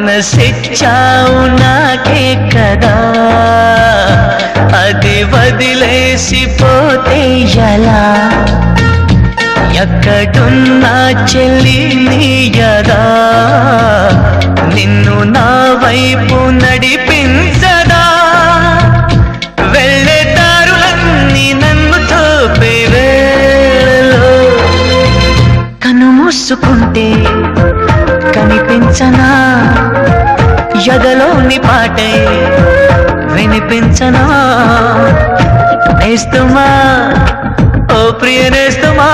మనసిచ్చావు నాకే కదా, అది వదిలేసిపోతే ఎలా? ఎక్కడున్నా చెల్లి నీయదా, నిన్ను నా వైపు నడిపించదా? వెళ్ళే దారులన్నీ నన్ను తోపే వేళలో కన్ను మూసుకుంటే కనిపించనా? ఎదలోని పాటే వినిపించనా? నేస్తుమా, ఓ ప్రియ నేస్తుమా.